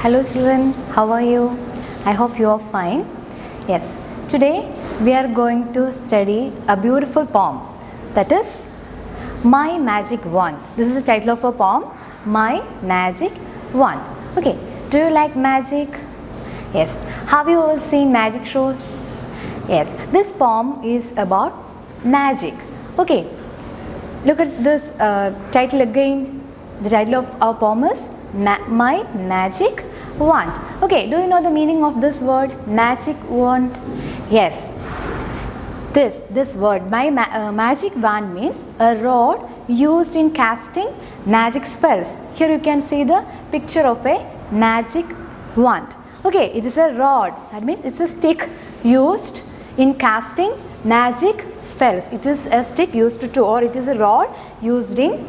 Hello children, how are you? I hope you are fine. Yes, today we are going to study a beautiful poem, that is My Magic Wand. This is the title of a poem, My Magic Wand. Okay, do you like magic? Yes. Have you ever seen magic shows? Yes, this poem is about magic. Okay, look at this title again. The title of our poem is My Magic Wand. Okay, do you know the meaning of this word, magic wand? Yes, this word, magic wand means a rod used in casting magic spells. Here you can see the picture of a magic wand. Okay, it is a rod, that means it's a stick used in casting magic spells. It is a stick used to, or it is a rod used in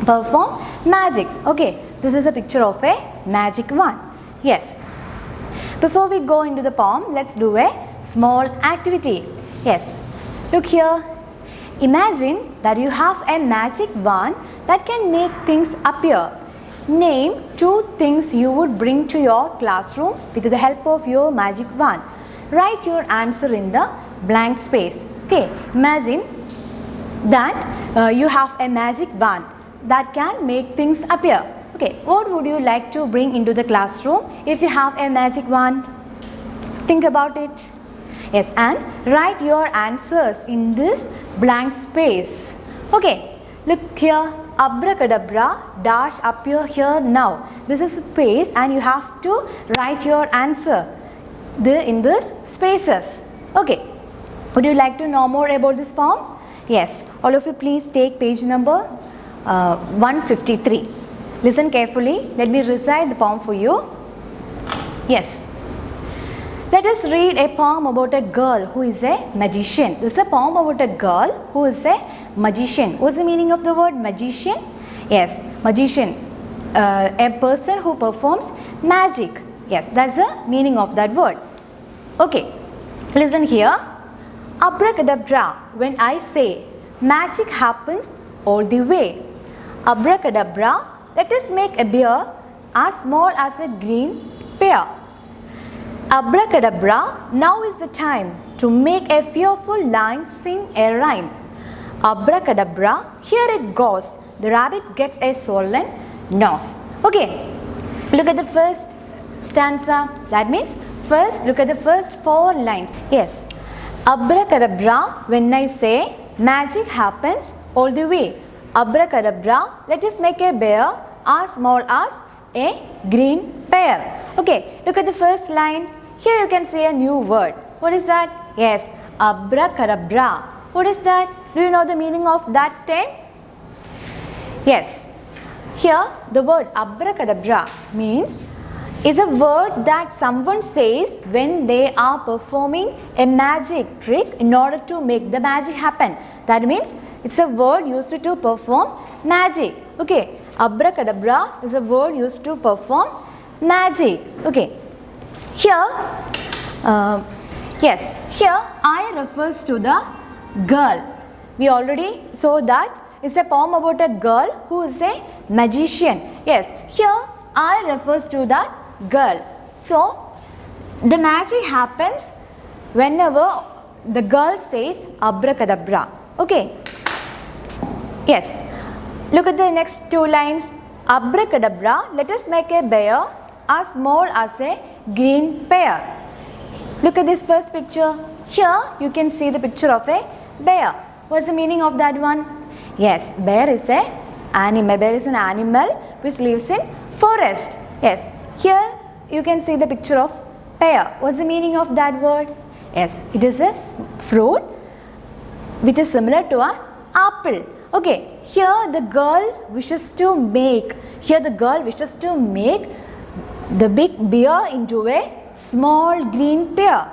perform magics. Okay, this is a picture of a magic wand. Yes. Before we go into the poem, let's do a small activity. Yes. Look here. Imagine that you have a magic wand that can make things appear. Name 2 things you would bring to your classroom with the help of your magic wand. Write your answer in the blank space. Okay. Imagine that you have a magic wand that can make things appear. Okay, what would you like to bring into the classroom if you have a magic wand? Think about it. Yes, and write your answers in this blank space. Okay, look here. Abracadabra dash appear here now. This is space and you have to write your answer in this spaces. Okay, would you like to know more about this poem? Yes, all of you please take page number 153. Listen carefully. Let me recite the poem for you. Yes. Let us read a poem about a girl who is a magician. This is a poem about a girl who is a magician. What's the meaning of the word magician? Yes, magician. A person who performs magic. Yes, that's the meaning of that word. Okay. Listen here. Abracadabra, when I say magic happens all the way. Abracadabra, let us make a bear as small as a green pear. Abracadabra, now is the time to make a fearful line sing a rhyme. Abracadabra, here it goes. The rabbit gets a swollen nose. Okay, look at the first stanza. That means first look at the first 4 lines. Yes, abracadabra, when I say magic happens all the way. Abracadabra, let us make a bear as small as a green pear. Okay, look at the first line. Here you can see a new word. What is that? Yes, abracadabra. What is that? Do you know the meaning of that term? Yes. Here the word abracadabra means is a word that someone says when they are performing a magic trick in order to make the magic happen. That means it's a word used to perform magic. Okay, abracadabra is a word used to perform magic. Okay, here, yes, here I refers to the girl. We already saw that it's a poem about a girl who is a magician. Yes, here I refers to that girl. So, the magic happens whenever the girl says abracadabra. Okay. Yes. Look at the next 2 lines. Abracadabra, let us make a bear as small as a green pear. Look at this first picture. Here you can see the picture of a bear. What's the meaning of that one? Yes, bear is a animal. Bear is an animal which lives in forest. Yes. Here you can see the picture of pear. What's the meaning of that word? Yes, it is a fruit which is similar to an apple. Okay, here the girl wishes to make the big bear into a small green pear.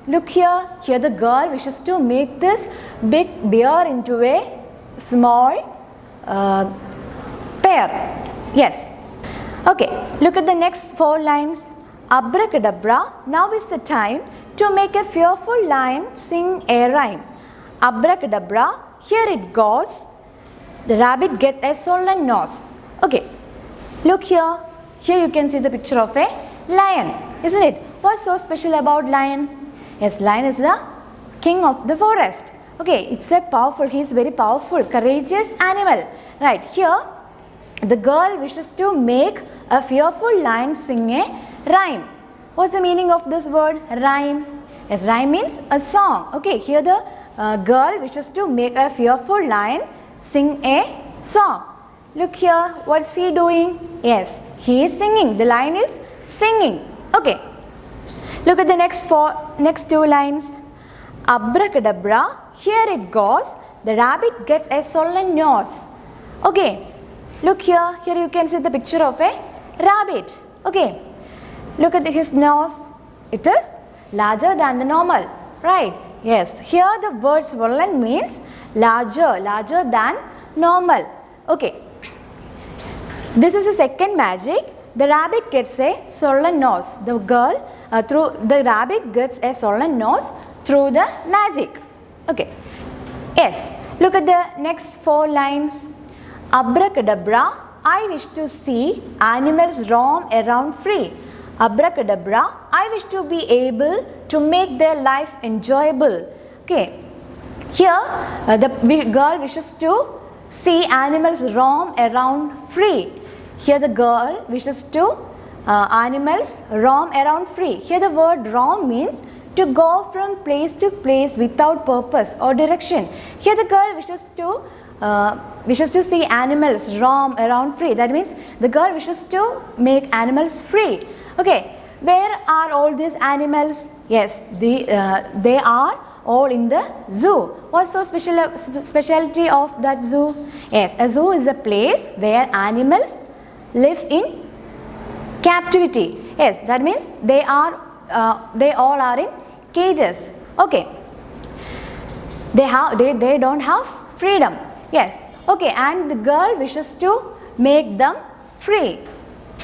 Look here, the girl wishes to make this big bear into a small pear. Yes. Okay, look at the next 4 lines. Abracadabra, now is the time to make a fearful line sing a rhyme. Abracadabra, here it goes. The rabbit gets a swollen nose. Okay, look here. Here you can see the picture of a Lion, isn't it? What's so special about lion? Yes, lion is the king of the forest. Okay, it's a powerful, he is very powerful, courageous animal. Right, here the girl wishes to make a fearful lion sing a rhyme. What's the meaning of this word? Rhyme. Yes, rhyme means a song. Okay, here the girl wishes to make a fearful lion sing a song. Look here, what's he doing? Yes, he is singing. The lion is singing. Okay, look at the next two lines. Abracadabra, here it goes. The rabbit gets a swollen nose. Okay, look here. Here you can see the picture of a rabbit. Okay, look at his nose. It is larger than the normal, right? Yes, here the word swollen means larger than normal. Okay, this is the second magic. The rabbit gets a swollen nose. The rabbit gets a swollen nose through the magic. Okay, yes, look at the next four lines. Abracadabra, I wish to see animals roam around free. Abracadabra, I wish to be able to make their life enjoyable. Okay, here the girl wishes to see animals roam around free. Here the girl wishes to animals roam around free. Here the word roam means to go from place to place without purpose or direction. Here the girl wishes to see animals roam around free. That means the girl wishes to make animals free. Okay, where are all these animals? Yes, they are all in the zoo. What's so specialty of that zoo? Yes, a zoo is a place where animals live in captivity. Yes, that means they all are in cages. Okay, they don't have freedom. Yes, okay, and the girl wishes to make them free.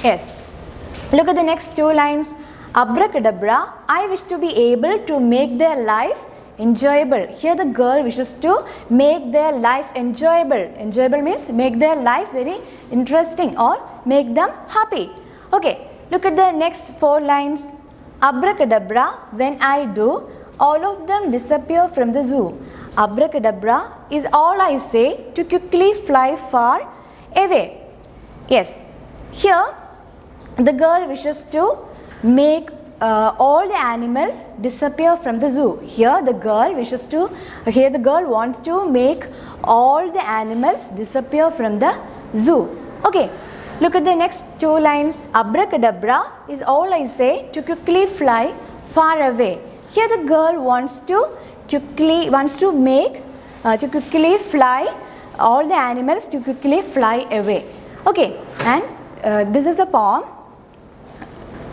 Yes, look at the next two lines. Abracadabra, I wish to be able to make their life enjoyable. Here the girl wishes to make their life enjoyable. Enjoyable means make their life very interesting or make them happy. Okay, look at the next four lines. Abracadabra, when I do, all of them disappear from the zoo. Abracadabra is all I say to quickly fly far away. Yes, here the girl wishes to make all the animals disappear from the zoo. Here the girl wants to make all the animals disappear from the zoo. Okay, look at the next two lines. Abracadabra is all I say to quickly fly far away. Here the girl wants to quickly fly all the animals to quickly fly away. Okay, and this is a poem.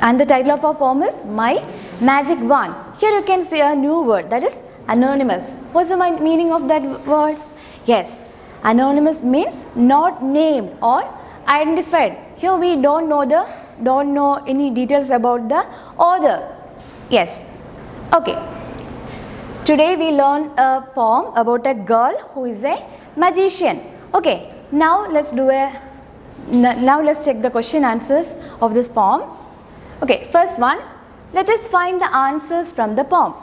And the title of our poem is My Magic Wand. Here you can see a new word, that is anonymous. What's the meaning of that word? Yes, anonymous means not named or identified. Here we don't know any details about the author. Yes. Okay. Today we learn a poem about a girl who is a magician. Okay. Now let's check the question answers of this poem. Okay, first one, let us find the answers from the poem.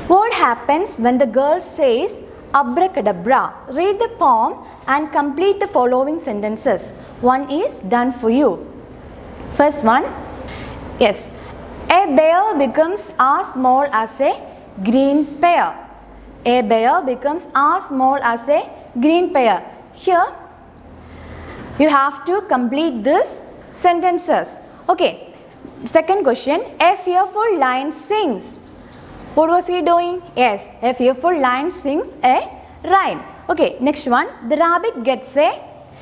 What happens when the girl says abracadabra? Read the poem and complete the following sentences. One is done for you. First one, yes, a bear becomes as small as a green pear. A bear becomes as small as a green pear. Here, you have to complete these sentences. Okay, second question, a fearful lion sings. What was he doing? Yes, a fearful lion sings a rhyme. Okay, next one, the rabbit gets a,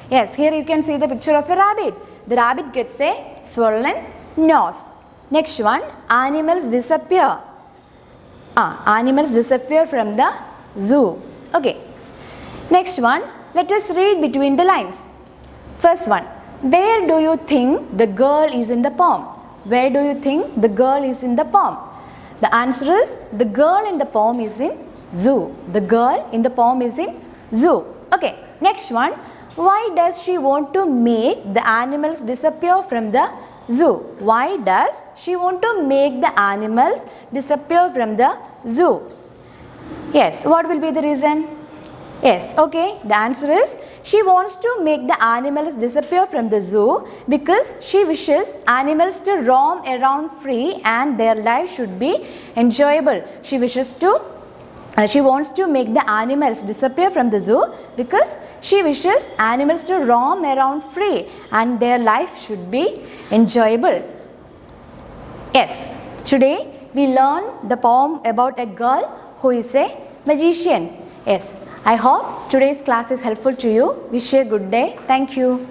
yes, here you can see the picture of a rabbit. The rabbit gets a swollen nose. Next one, animals disappear. Animals disappear from the zoo. Okay, next one, let us read between the lines. First one, where do you think the girl is in the poem? Where do you think the girl is in the poem? The answer is the girl in the poem is in zoo. The girl in the poem is in zoo. Okay, next one, why does she want to make the animals disappear from the zoo. Why does she want to make the animals disappear from the zoo? Yes, what will be the reason? Yes, okay, the answer is she wants to make the animals disappear from the zoo because she wishes animals to roam around free and their life should be enjoyable. She wants to make the animals disappear from the zoo because she wishes animals to roam around free and their life should be enjoyable. Yes, today we learn the poem about a girl who is a magician. Yes, I hope today's class is helpful to you. Wish you a good day. Thank you.